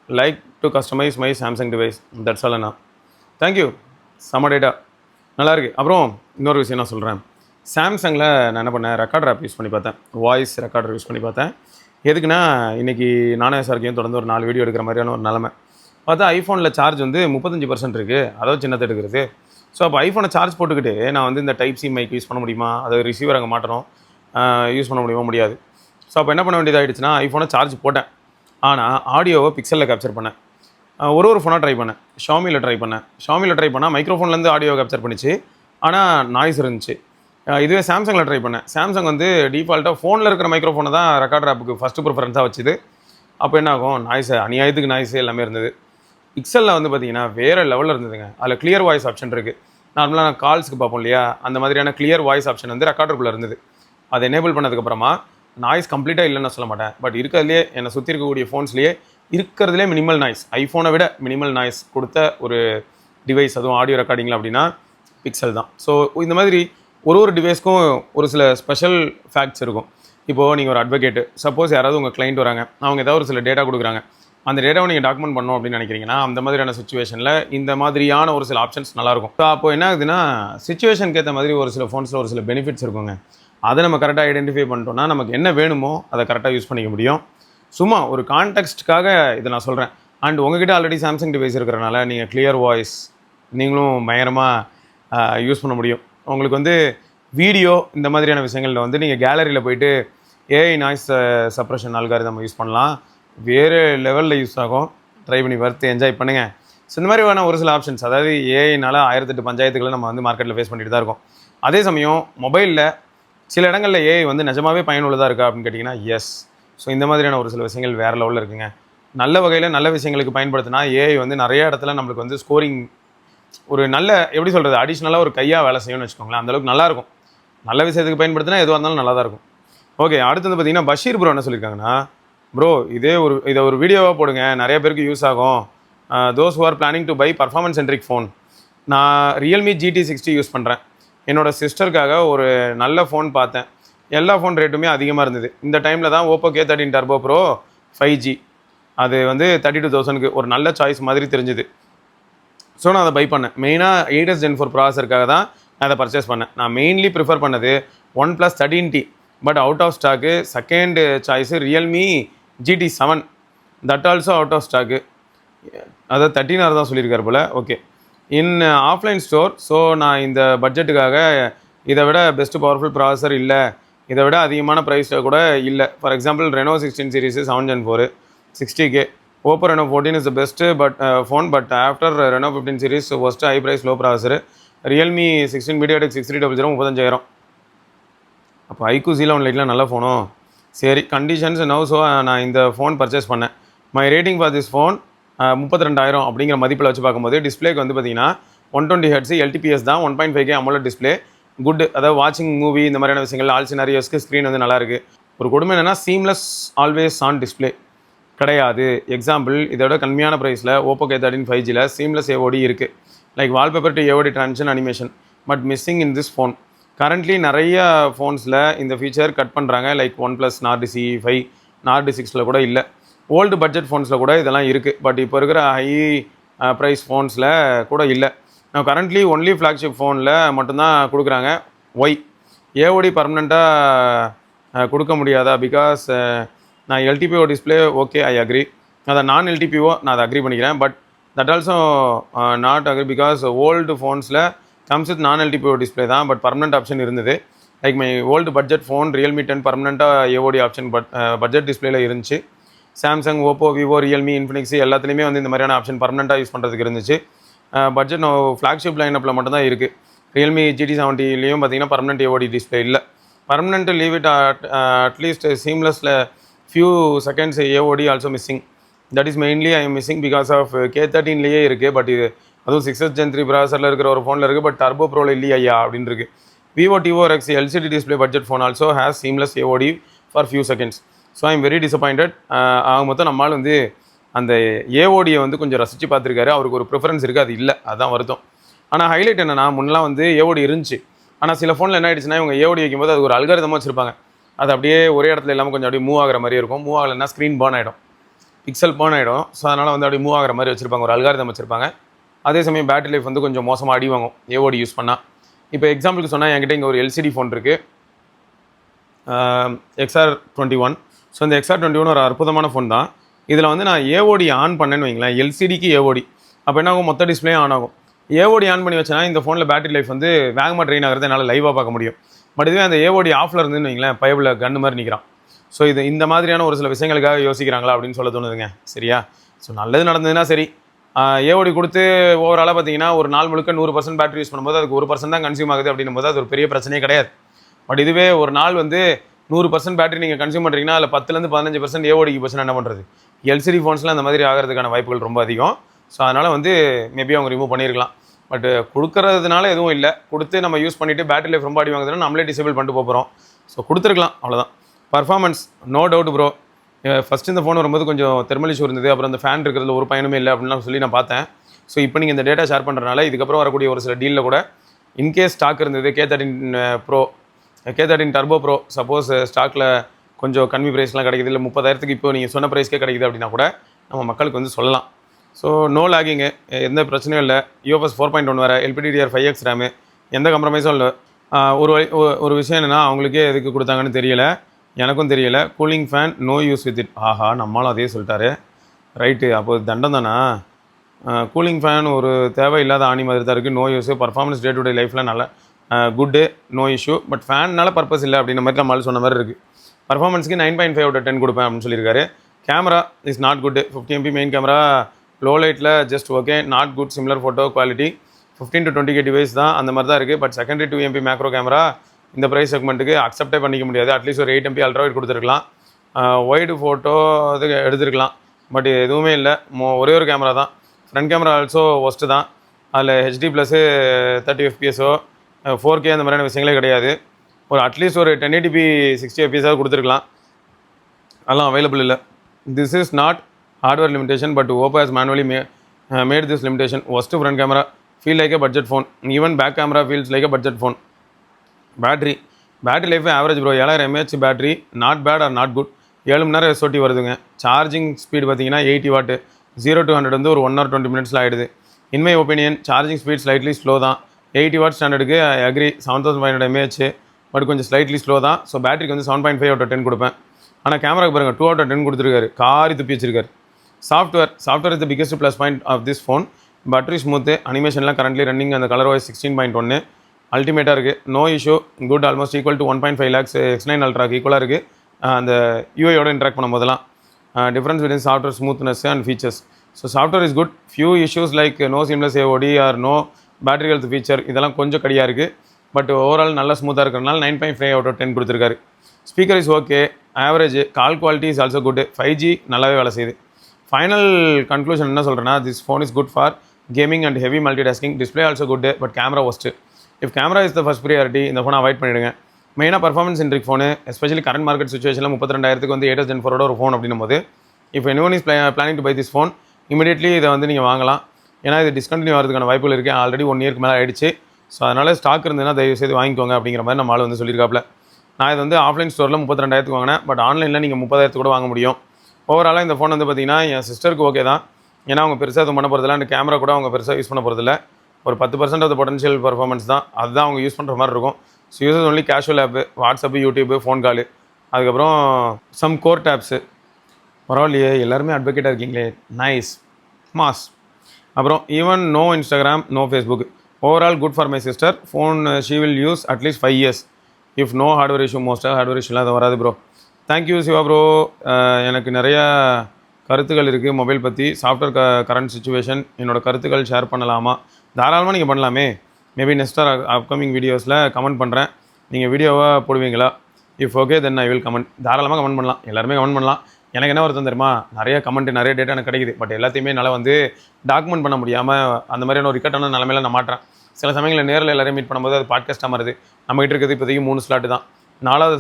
like to customize my Samsung device. That's all Anna. Thank you. செம்ம data நல்லா இருக்குது. அப்புறம் இன்னொரு விஷயம் நான் சொல்கிறேன். சாம்சங்கில் நான் என்ன பண்ணேன், ரெக்கார்டர் ஆப் யூஸ் பண்ணி பார்த்தேன். வாய்ஸ் ரெக்கார்டர் யூஸ் பண்ணி பார்த்தேன். எதுக்குன்னா இன்றைக்கி நானே சார்க்கையும் தொடர்ந்து ஒரு 4 வீடியோ எடுக்கிற மாதிரியான ஒரு நிலமை. பார்த்தா ஐஃபோனில் சார்ஜ் வந்து 35% இருக்குது. அதாவது சின்னத்தை எடுக்கிறது. ஸோ அப்போ ஐஃபோனை சார்ஜ் போட்டுக்கிட்டு நான் வந்து இந்த டைப் சி மைக் யூஸ் பண்ண முடியுமா, அதை ரிசீவர் அங்கே மாட்டணும், யூஸ் பண்ண முடியுமா, முடியாது. ஸோ அப்போ என்ன பண்ண வேண்டியதாகிடுச்சுன்னா ஐஃபோனை சார்ஜ் போட்டேன். ஆனால் ஆடியோவை பிக்சலில் கேப்சர் பண்ணேன். ஒரு ஃபோனாக ட்ரை பண்ணேன். ஷாமியில் ட்ரை பண்ணால் மைக்ரோஃபோன்லேருந்து ஆடியோ கேப்சர் பண்ணிச்சு. ஆனால் நாய்ஸ் இருந்துச்சு. இதுவே சாம்சங்கில் ட்ரை பண்ணேன். சாம்சங் வந்து டிஃபால்ட்டாக ஃபோனில் இருக்கிற மைக்ரோஃபோனை தான் ரெக்கார்டர் ஆப்புக்கு ஃபஸ்ட்டு ப்ரிஃபரன்ஸாக வச்சுது. அப்போ என்ன ஆகும், நாய்ஸு அநியாயத்துக்கு நாய்ஸு எல்லாமே இருந்தது. பிக்சலில் வந்து பார்த்திங்கன்னா வேறு லெவலில் இருந்ததுங்க. அதில் கிளியர் வாய்ஸ் ஆப்ஷன் இருக்குது. நார்மலாக நான் கால்ஸுக்கு பார்ப்போம் இல்லையா, அந்த மாதிரியான கிளியர் வாய்ஸ் ஆப்ஷன் வந்து ரெக்கார்டருக்குள்ளே இருந்தது. அதை எனேபிள் பண்ணதுக்கப்புறமா நாய்ஸ் கம்ப்ளீட்டாக இல்லைன்னு சொல்ல மாட்டேன், பட் இருக்கிறதுலே என்னை சுற்றி இருக்கக்கூடிய ஃபோன்ஸ்லேயே இருக்கிறதுலே மினிமல் நாய்ஸ், ஐஃபோனை விட மினிமல் நாய்ஸ் கொடுத்த ஒரு டிவைஸ், அதுவும் ஆடியோ ரெக்கார்டிங்கில் அப்படின்னா பிக்சல் தான். ஸோ இந்த மாதிரி ஒரு டிவைஸ்க்கும் ஒரு சில ஸ்பெஷல் ஃபேக்ட்ஸ் இருக்கும். இப்போது நீங்கள் ஒரு அட்வொகேட்டு, சப்போஸ் யாராவது உங்கள் கிளைண்ட் வராங்க, அவங்க ஏதாவது ஒரு சில டேட்டா கொடுக்குறாங்க, அந்த டேட்டாவை நீங்கள் டாக்குமெண்ட் பண்ணணும் அப்படின்னு நினைக்கிறீங்கன்னா அந்த மாதிரியான சுச்சுவேஷனில் இந்த மாதிரியான ஒரு சில ஆப்ஷன்ஸ் நல்லாயிருக்கும். ஸோ அப்போ என்ன ஆகுதுன்னா சிச்சுவேஷனுக்கு ஏற்ற மாதிரி ஒரு சில ஃபோன்ஸில் ஒரு சில பெனிஃபிட்ஸ் இருக்குங்க. அதை நம்ம கரெக்டாக ஐடென்டிஃபை பண்ணிட்டோம்னா நமக்கு என்ன வேணுமோ அதை கரெக்டாக யூஸ் பண்ணிக்க முடியும். சும்மா ஒரு கான்டெக்ஸ்ட்டுக்காக இதை நான் சொல்கிறேன். அண்ட் உங்ககிட்ட ஆல்ரெடி சாம்சங் டிவைஸ் இருக்கிறனால நீங்கள் கிளியர் வாய்ஸ் நீங்களும் பயங்கரமாக யூஸ் பண்ண முடியும். உங்களுக்கு வந்து வீடியோ இந்த மாதிரியான விஷயங்களில் வந்து நீங்கள் கேலரியில் போயிட்டு AI noise suppression algorithm use பண்ணலாம். வேறு லெவலில் யூஸ் ஆகும். ட்ரை பண்ணி பார்த்து என்ஜாய் பண்ணுங்கள். ஸோ இந்த மாதிரி வேணால் ஒரு சில ஆப்ஷன்ஸ், அதாவது ஏஐனால் 1008 பஞ்சாயத்துக்களை நம்ம வந்து மார்க்கெட்டில் ஃபேஸ் பண்ணிட்டு தான் இருக்கோம். அதே சமயம் மொபைலில் சில இடங்களில் ஏஐ வந்து நிஜமாகவே பயனுள்ளதாக இருக்கா அப்படின்னு கேட்டிங்கன்னா எஸ். ஸோ இந்த மாதிரியான ஒரு சில விஷயங்கள் வேறு லெவலில் இருக்குங்க. நல்ல வகையில் நல்ல விஷயங்களுக்கு பயன்படுத்தினா ஏஐ வந்து நிறைய இடத்துல நம்மளுக்கு வந்து ஸ்கோரிங் ஒரு நல்ல எப்படி சொல்கிறது அடிஷ்னலாக ஒரு கையாக வேலை செய்யணும்னு வச்சுக்கோங்களேன். அந்தளவுக்கு நல்லாயிருக்கும். நல்ல விஷயத்துக்கு பயன்படுத்தினா எதுவாக இருந்தாலும் நல்லா தான் இருக்கும். ஓகே, அடுத்து வந்து பார்த்திங்கன்னா பஷீர் ப்ரோ என்ன சொல்லியிருக்காங்கன்னா, ப்ரோ இதை ஒரு வீடியோவாக போடுங்க, நிறைய பேருக்கு யூஸ் ஆகும். Those who are planning to buy performance centric phone. நான் ரியல்மி GT60 யூஸ் பண்ணுறேன். என்னோடய சிஸ்டருக்காக ஒரு நல்ல ஃபோன் பார்த்தேன். எல்லா ஃபோன் ரேட்டுமே அதிகமாக இருந்தது. இந்த டைமில் தான் Oppo K13 Turbo Pro 5G அது வந்து 32,000க்கு ஒரு நல்ல சாய்ஸ் மாதிரி தெரிஞ்சுது. ஸோ நான் அதை பை பண்ணேன். மெயினாக 8s Gen 4 ப்ராசருக்காக தான் நான் அதை பர்ச்சேஸ் பண்ணேன். நான் மெயின்லி ப்ரிஃபர் பண்ணது OnePlus 13T, but out of stock. Second choice Realme GT7, that also out of stock. அதாவது 13R தான் சொல்லியிருக்காரு போல். Okay, in offline store. So நான் இந்த பட்ஜெட்டுக்காக இதை விட பெஸ்ட்டு பவர்ஃபுல் ப்ராசஸர் இல்லை, இதை விட அதிகமான ப்ரைஸில் கூட இல்லை. For example Reno 16 series 7 Gen 4 60K. Oppo Reno 14 is the best phone, but after Reno 15 series worst high price low processor. Realme 16 MediaTek 6300 35,000. அப்போ ஐக்யூ Z11 லைட்லாம் நல்ல ஃபோனோ. சரி, கண்டிஷன்ஸ் நவ். ஸோ நான் இந்த ஃபோன் பர்ச்சேஸ் பண்ணேன். My rating for this phone 32,000 அப்படிங்கிற மதிப்பில் வச்சு பார்க்கும்போது டிஸ்பிளேக்கு வந்து பார்த்தீங்கன்னா 120 Hz LTPS தான், 1.5K AMOLED டிஸ்பிளே. குட், அதாவது வாட்சிங் மூவி இந்த மாதிரியான விஷயங்கள் ஆல் சினாரியோஸ்க்கு ஸ்க்ரீன் வந்து நல்லாயிருக்கு. ஒரு கொடுமை என்னென்னா சீம்லெஸ் ஆல்வேஸ் ஆன் டிஸ்பிளே கிடையாது. எக்ஸாம்பிள், இதோட கம்மியான ப்ரைஸில் Oppo K13 5Gயில் சீம்லெஸ் AOD இருக்குது, like wallpaper to AOD transition animation, but missing in this phone. Currently நிறைய ஃபோன்ஸில் இந்த ஃபீச்சர் கட் பண்ணுறாங்க, like OnePlus Nord C5, Nord 6ல் கூட இல்லை. ஓல்டு பட்ஜெட் ஃபோன்ஸில் கூட இதெல்லாம் இருக்குது, பட் இப்போ இருக்கிற ஹை ப்ரைஸ் ஃபோன்ஸில் கூட இல்லை. நான் கரண்ட்லி ஒன்லி ஃப்ளாக்ஷிப் ஃபோனில் மட்டும்தான் கொடுக்குறாங்க. ஒய் AOD பர்மனெண்ட்டாக கொடுக்க முடியாதா? பிகாஸ் நான் LTPO display okay, I agree. அதை நான் LTPO நான் அதை அக்ரி பண்ணிக்கிறேன், but that also not agree because old ஃபோன்ஸில் comes with non LTPO display தான், பட் பர்மனெண்ட் ஆப்ஷன் இருந்தது. Like my old budget phone Realme 10 பர்மனெண்ட்டாக AOD ஆப்ஷன் பட்ஜெட் டிஸ்பிளேல இருந்துச்சு. Samsung, Oppo, Vivo, Realme, Infinix எல்லாத்துலேயுமே வந்து இந்த மாதிரியான ஆப்ஷன் பர்மனெண்ட்டாக யூஸ் பண்ணுறதுக்கு இருந்துச்சு. பட்ஜெட் ஃப்ளாக்ஷிப் லைனப்பில் மட்டும்தான் இருக்குது. Realme GT70லேயும் பார்த்தீங்கன்னா பர்மனெண்ட் AOD டிஸ்பிளே இல்லை. Permanent leave it at least seamless few seconds AOD also missing. That is mainly I am missing because of K13லேயே இருக்குது. பட் இது அதுவும் 6th Gen 3 ப்ராசரில் இருக்கிற ஒரு ஃபோனில் இருக்குது. பட் டர்போ ப்ரோவில் இல்லையா அப்படின்னு இருக்குது. Vivo T4X LCD display budget phone also has seamless AOD for few seconds. So I am very disappointed. ஆக மொத்தம் நம்மளால் வந்து அந்த ஏஓடியை வந்து கொஞ்சம் ரசித்து பார்த்துருக்காரு. அவருக்கு ஒரு ப்ரிஃபரன்ஸ் இருக்குது, அது இல்லை, அதுதான் வருத்தம். ஆனால் ஹைலைட் என்னென்னா, முன்னெலாம் வந்து ஏஓடி இருந்துச்சு. ஆனால் சில ஃபோனில் என்ன ஆகிடுச்சுன்னா, இவங்க ஏஓடி வைக்கும்போது அது ஒரு அல்காரிதமாக வச்சுருப்பாங்க. அது அப்படியே ஒரே இடத்துல இல்லாமல் கொஞ்சம் அப்படியே மூவ் ஆகிற மாதிரி இருக்கும். மூவ் ஆகலைன்னா ஸ்க்ரீன் பர்ன் ஆகிடும், பிக்சல் பர்ன் ஆகிடும். ஸோ அதனால் வந்து அப்படியே மூவ் ஆகிற மாதிரி வச்சுருப்பாங்க, ஒரு அல்காரிதம் வச்சுருப்பாங்க. அதே சமயம் பேட்டரி லைஃப் வந்து கொஞ்சம் மோசமாக அடி வாங்கும் ஏஓடி யூஸ் பண்ணால். இப்போ எக்ஸாம்பிளுக்கு சொன்னால், என்கிட்ட இங்கே ஒரு எல்சிடி ஃபோன் இருக்குது, XR21. ஸோ இந்த XR21 ஒரு அற்புதமான ஃபோன் தான். இதில் வந்து நான் ஏஓடி ஆன் பண்ணேன்னு வைங்களேன், எல்சிடிக்கு ஏஓடி, அப்போ என்ன ஆகும், மொத்த டிஸ்பிளே ஆன் ஆகும். ஏஓடி ஆன் பண்ணி வச்சேன்னா இந்த ஃபோனில் பேட்டரி லைஃப் வந்து வேகமாக ட்ரெயின் ஆகிறது என்னால் லைவாக பார்க்க முடியும். பட் இதுவே அந்த ஏஓடி ஆஃபில் இருந்துன்னு வைங்களேன், பயபில் கன்று மாதிரி நிற்கிறான். ஸோ இது இந்த மாதிரியான ஒரு சில விஷயங்களுக்காக யோசிக்கிறாங்களா அப்படின்னு சொல்ல தோணுதுங்க. சரியா? ஸோ நல்லது நடந்ததுன்னா சரி. ஏஓடி கொடுத்து ஓவராலாக பார்த்தீங்கன்னா ஒரு நாள் முழுக்க 100% பேட்டரி யூஸ் பண்ணும்போது அதுக்கு 1% தான் கன்சியூம் ஆகுது அப்படின்னும் போது அது ஒரு பெரிய பிரச்சனையே கிடையாது. பட் இதுவே ஒரு நாள் வந்து 100% பேட்டரி நீங்கள் கன்சியூம் பண்ணுறீங்கன்னா அதில் 10லேருந்து 15% ஏஓடிக்கு போச்சுன்னா என்ன பண்ணுறது? எல்சிடி ஃபோன்ஸ்லாம் அந்த மாதிரி ஆகிறதுக்கான வாய்ப்புகள் ரொம்ப அதிகம். ஸோ அதனால் வந்து மேபி அவங்க ரிமூவ் பண்ணியிருக்கலாம். பட் கொடுக்கறதுனால எதுவும் இல்லை. கொடுத்து நம்ம யூஸ் பண்ணிவிட்டு பேட்டரி லைஃப் ரொம்ப அடி வாங்குதுன்னா நம்மளே டிசேபிள் பண்ணிட்டு போகிறோம். ஸோ கொடுத்துருக்கலாம், அவ்வளோதான். Performance no doubt bro. First இந்த ஃபோன் வரும்போது கொஞ்சம் தெர்மல் இஷ்யூ இருந்தது. அப்புறம் அந்த ஃபேன் இருக்கிறதுல ஒரு பயனுமே இல்லை அப்படின்லாம் சொல்லி நான் பார்த்தேன். ஸோ இப்போ நீங்கள் இந்த டேட்டா ஷேர் பண்ணுறதுனால இதுக்கப்புறம் வரக்கூடிய ஒரு சில டீலில் கூட இன்கேஸ் ஸ்டாக் இருந்தது K13 டர்போ ப்ரோ சப்போஸ் ஸ்டாக்கில் கொஞ்சம் கம்மி ப்ரைஸ்லாம் கிடைக்குது, இல்லை 30,000க்கு இப்போ நீங்கள் சொன்ன ப்ரைஸ்க்கே கிடைக்குது அப்படின்னா கூட நம்ம மக்களுக்கு வந்து சொல்லலாம். ஸோ நோ லாகிங்கு, எந்த பிரச்சனையும் இல்லை. UFS 4.1 வேறு, LPDDR5X ரேமு, எந்த கம்ப்ரமைஸும் இல்லை. ஒரு விஷயம் என்னென்னா, அவங்களுக்கே எதுக்கு கொடுத்தாங்கன்னு தெரியல, எனக்கும் தெரியல. Cooling fan no use with it. ஆஹா, நம்மளும் அதே சொல்லிட்டாரு. ரைட்டு, அப்போது தண்டம் தானா? கூலிங் ஃபேன் ஒரு தேவையில்லாத ஆணி மாதிரி தான் இருக்குது. No use. Performance day to day லைஃப்பில் நல்ல குட்டு, நோ இஷ்யூ. பட் ஃபேன்னால பர்பஸ் இல்லை அப்படின்ற மாதிரி நம்மளால் சொன்ன மாதிரி இருக்குது. பர்ஃபார்மன்ஸ்க்கு 9.5/10 கொடுப்பேன் அப்படின்னு சொல்லியிருக்காரு. Camera is not good. 50 MP main camera, low லைட்டில் just okay, not good. Similar photo quality 15 to 20K device தான், அந்த மாதிரி தான் இருக்குது. But secondary 2 MP macro camera இந்த ப்ரைஸ் செக்மெண்ட்டுக்கு அக்செப்டே பண்ணிக்க முடியாது. அட்லீஸ்ட் ஒரு 8 MP அல்ட்ரா வைட் கொடுத்துருக்கலாம். ஒய்டு ஃபோட்டோ இது எடுத்துருக்கலாம். பட் எதுவுமே இல்லை. ஒரே ஒரு கேமரா தான். ஃப்ரண்ட் கேமரா ஆல்சோ ஒஸ்ட்டு தான். அதில் HD+ 30 FPS 4K அந்த மாதிரியான விஷயங்களே கிடையாது. ஒரு அட்லீஸ்ட் ஒரு 1080p 60 FPS கொடுத்துருக்கலாம். அதெல்லாம் அவைலபிள் இல்லை. This is not hardware limitation, but Oppo has manually made this limitation. Worst front camera, feel like a budget phone. Even back camera feels like a budget phone. Battery life average bro. 7000 mAh battery, not bad or not good. 7 மணி நேரம் SOT வருதுங்க. Charging speed பார்த்தீங்கன்னா 80 what. 0 to 100 வந்து ஒரு 1 hour 20 minutes ஆகிடுது. In my opinion charging speed slightly slow தான். 80 watt ஸ்டாண்டர்டுக்கு I agree. 7500 mAh, but கொஞ்சம் ஸ்லைட்லி ஸ்லோ தான். ஸோ பேட்டரிக்கு வந்து 7.5/10 கொடுப்பேன். ஆனால் கேமராக்கு பாருங்கள் 2/10 கொடுத்துருக்காரு. காரி துப்பி வச்சிருக்காரு. Software is the biggest plus point of this phone. Battery smooth, அனிமேஷன்லாம் கரண்ட்லி ரன்னிங். அந்த கலர் வாய்ஸ் 16.1 அல்டிமேட்டாக இருக்குது. No issue, good. Almost equal to 1.5 lakhs X9 அல்ட்ராக்கு ஈக்குவலாக இருக்குது. அந்த யூஐயோட இன்ட்ராக்ட் பண்ணும்போதெல்லாம் difference with software smoothness and features. So software is good. Few issues like no seamless AOD or no battery health feature, இதெல்லாம் கொஞ்சம் கடியாக இருக்குது. பட் ஓவரால் நல்லா ஸ்மூத்தாக இருக்கிறனால 9.5/10 கொடுத்துருக்காரு. Speaker is okay, average. Call quality is also good. 5G நல்லாவே வேலை செய்யுது. ஃபைனல் கன்க்ளூஷன் என்ன சொல்கிறேன்னா, this phone is good for gaming and heavy multitasking. Display also good, but camera worst. If camera is the first priority, இந்த ஃபோனை avoid பண்ணிவிடுங்க. மெயினாக performance intrigue phone, especially current market சுச்சுவேஷனில் 32,000க்கு வந்து 8th Gen 4 ஒரு phone அப்படின்னும் போது, if anyone is planning to buy this phone, immediately இதை வந்து நீங்கள் வாங்கலாம். ஏன்னா இது டிஸ்கண்டினியூ ஆகிறதுக்கான வாய்ப்புகள் இருக்குது. ஆல்ரெடி 1 yearக்கு மேலே ஆகிடுச்சு. ஸோ அதனால் ஸ்டாக் இருந்ததுன்னா தயவுசெய்து வாங்கிக்கோங்க அப்படிங்கிற மாதிரி நம்ம ஆள் வந்து சொல்லியிருக்காப்புல. நான் இது வந்து ஆஃப்லைன் ஸ்டோரில் 32,000க்கு வாங்கினேன். பட் ஆன்லைனில் நீங்கள் 30,000 கூட வாங்க முடியும். ஓவராலாக இந்த ஃபோன் வந்து பார்த்திங்கன்னா என் சிஸ்டருக்கு ஓகே தான். ஏன்னா அவங்க பெருசாக எதுவும் பண்ண போகிறதில்ல. அந்த கேமரா கூட அவங்க பெருசாக யூஸ் பண்ண போகிறதில்ல. ஒரு 10% ஆஃப் த பொட்டன்ஷியல் பர்ஃபார்மன்ஸ் தான், அதுதான் அவங்க யூஸ் பண்ணுற மாதிரி இருக்கும். So uses only casual app, WhatsApp, YouTube, phone call, அதுக்கப்புறம் சம் கோர் டேப்ஸு. பரவாயில்லையே, எல்லாருமே அட்வொகேட்டாக இருக்கீங்களே, நைஸ் மாஸ். அப்புறம் even no Instagram, no Facebook. Overall good for my sister. Phone she will use at least 5 years. If no hardware issue. மோஸ்ட்டாக hardware இஷ்யூலாம் அது வராது ப்ரோ. Thank you Siva bro. எனக்கு நிறையா கருத்துக்கள் இருக்குது மொபைல் பற்றி. சாஃப்ட்வேர் கரண்ட் சுச்சுவேஷன், என்னோடய கருத்துக்கள் ஷேர் பண்ணலாமா? தாராளமாக நீங்கள் பண்ணலாமே. மேபி நெக்ஸ்ட் அப்கமிங் வீடியோஸில் கமெண்ட் பண்ணுறேன். நீங்கள் வீடியோவாக போடுவீங்களா? If okay then I will comment. தாராளமாக கமெண்ட் பண்ணலாம், எல்லாருமே கமெண்ட் பண்ணலாம். எனக்கு என்ன வருத்தம் தெரியுமா, நிறைய கமெண்ட் நிறைய டேட்டா எனக்கு கிடைக்குது, பட் எல்லாத்தையுமே என்னால் வந்து டாக்குமெண்ட் பண்ண முடியாமல் அந்த மாதிரியான ஒரு இக்கட்டான நிலமையில நான் மாட்டேன். சில சமயங்களில் நேரில் எல்லாரையும் மீட் பண்ணும்போது அது பாட்காஸ்ட்டாக மாறுது. நம்மகிட்ட இருக்கிறது இப்போதைக்கு 3 ஸ்லாட்டு தான். 4வது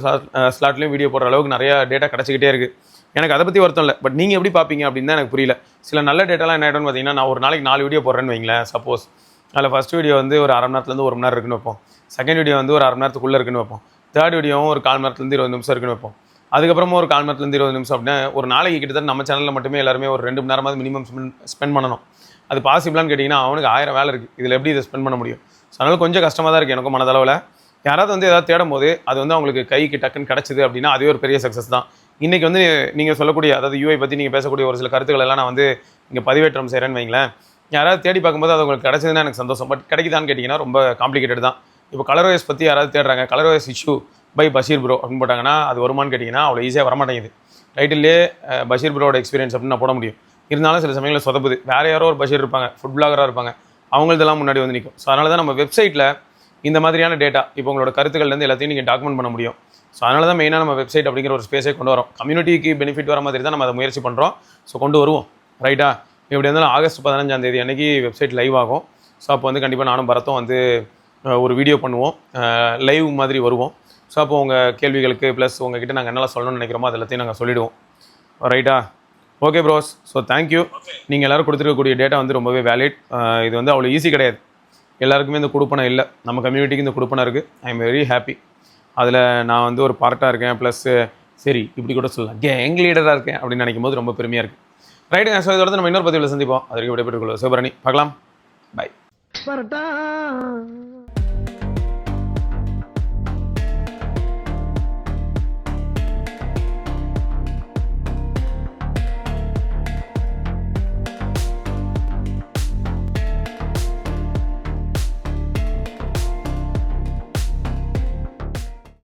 ஸ்லாட்லேயும் வீடியோ போடுற அளவுக்கு நிறையா டேட்டா கிடச்சிக்கிட்டே இருக்குது. எனக்கு அதை பற்றி வருத்தம் இல்லை, பட் நீங்கள் எப்படி பார்ப்பீங்க அப்படின்னு தான் எனக்கு புரியல. சில நல்ல டேட்டாலாம் என்ன ஆகிடும்னு பார்த்தீங்கன்னா, நான் ஒரு நாளைக்கு 4 வீடியோ போடுறேன்னு வைங்களேன். சப்போஸ் அதில் ஃபஸ்ட் வீடியோ வந்து ஒரு அரை மணி நேரத்துலேருந்து 1 மணி நேரம் இருக்குன்னு வைப்போம். செகண்ட் வீடியோ வந்து ஒரு அரை மணி நேரத்துக்குள்ளே இருக்குன்னு வைப்போம். தேர்ட் வீடியோவும் ஒரு 1/4 மணி நேரத்துலேருந்து 20 நிமிஷம் இருக்குன்னு வைப்போம். அதுக்கப்புறமா ஒரு 1/4 மணி நேரத்துலேருந்து 20 நிமிஷம் அப்படின்னா ஒரு நாளைக்கு கிட்டத்தட்ட நம்ம சேனலில் மட்டுமே எல்லாருமே ஒரு 2 மணி நேரமாவது மினிமம் ஸ்பெண்ட் பண்ணணும். அது பாசிபிளான்னு கேட்டிங்கன்னா அவனுக்கு 1000 வேலை இருக்குது. இதில் எப்படி இதை ஸ்பெண்ட் பண்ண முடியும்? ஸோ அதனால் கொஞ்சம் கஷ்டமாக தான் இருக்குது எனக்கும் மனதளவில். யாராவது வந்து ஏதாவது தேடும் போது அது வந்து அவங்களுக்கு கைக்கு டக்குன்னு கிடச்சிது அப்படின்னா அதுவே ஒரு பெரிய சக்ஸஸ் தான். இன்றைக்கி வந்து நீங்கள் சொல்லக்கூடிய, அதாவது யூஐ பற்றி நீங்கள் பேசக்கூடிய ஒரு சில கருத்துக்கள் எல்லாம் நான் வந்து இங்கே பதிவேற்றம் செய்கிறேன்னு வைங்களேன். யாராவது தேடி பார்க்கும்போது அது உங்களுக்கு கிடச்சதுன்னா எனக்கு சந்தோஷம். பட் கிடைக்குதான்னு கேட்டிங்கன்னா ரொம்ப காம்ப்ளிகேட்டட் தான். இப்போ கலர்வைஸ் பற்றி யாராவது தேடுறாங்க, colourwise issue by Basheer bro அப்படின்னு போட்டாங்கன்னா அது வருமானு கேட்டிங்கன்னா அவ்வளோ ஈஸியாக வரமாட்டேங்குது. டைட்டிலே பஷீர் ப்ரோட எக்ஸ்பீரியன்ஸ் அப்படின்னு நான் போட முடியும். இருந்தாலும் சில சமயங்களில் சொதப்புது. வேறு யாரோ ஒரு பஷீர் இருப்பாங்க, ஃபுட் பிளாகராக இருப்பாங்க, அவங்களதெல்லாம் முன்னாடி வந்து நிற்கும். ஸோ அதனால தான் நம்ம வெப்சைட்டில் இந்த மாதிரியான டேட்டா, இப்போ உங்களோட கருத்துக்கள்லேருந்து எல்லாத்தையும் நீங்கள் டாக்குமெண்ட் பண்ண முடியும். ஸோ அதனால தான் மெயினாக நம்ம வெப்சைட் அப்படிங்கிற ஒரு ஸ்பேஸே கொண்டு வரோம். கம்யூனிட்டிக்கு பெனிஃபிட் வர மாதிரி தான் நம்ம அதை முயற்சி பண்ணுறோம். ஸோ கொண்டு வருவோம், ரைட்டா? இப்படி இருந்தாலும் ஆகஸ்ட் 15ஆம் தேதி அன்றைக்கி வெப்சைட் லைவ் ஆகும். ஸோ அப்போ வந்து கண்டிப்பாக நானும் பரத்தும் வந்து ஒரு வீடியோ பண்ணுவோம், லைவ் மாதிரி வருவோம். ஸோ அப்போ உங்கள் கேள்விகளுக்கு ப்ளஸ் உங்ககிட்ட நாங்கள் என்னெல்லாம் சொல்லணும்னு நினைக்கிறோமோ அது எல்லாத்தையும் நாங்கள் சொல்லிவிடுவோம், ரைட்டா? Okay bros, so thank you. நீங்கள் எல்லோரும் கொடுத்துருக்கக்கூடிய டேட்டா வந்து ரொம்பவே வேலிட். இது வந்து அவ்வளோ ஈஸி கிடையாது, எல்லாருக்குமே இந்த கொடுப்பனை இல்லை. நம்ம கம்யூனிட்டிக்கு இந்த கொடுப்பனை இருக்குது. I am very happy. அதில் நான் வந்து ஒரு பார்ட்டாக இருக்கேன், ப்ளஸ்ஸு சரி இப்படி கூட சொல்லலாம் கேங் லீடராக இருக்கேன் அப்படின்னு நினைக்கும் போது ரொம்ப பெருமையாக இருக்குது. ரைட்டுங்க. ஸோ இதோட நம்ம இன்னொரு பதிவில் சந்திப்போம். அதற்கு விடைபெற்றுக் கொள்வோம். சிவபரணி, பார்க்கலாம். பாய்.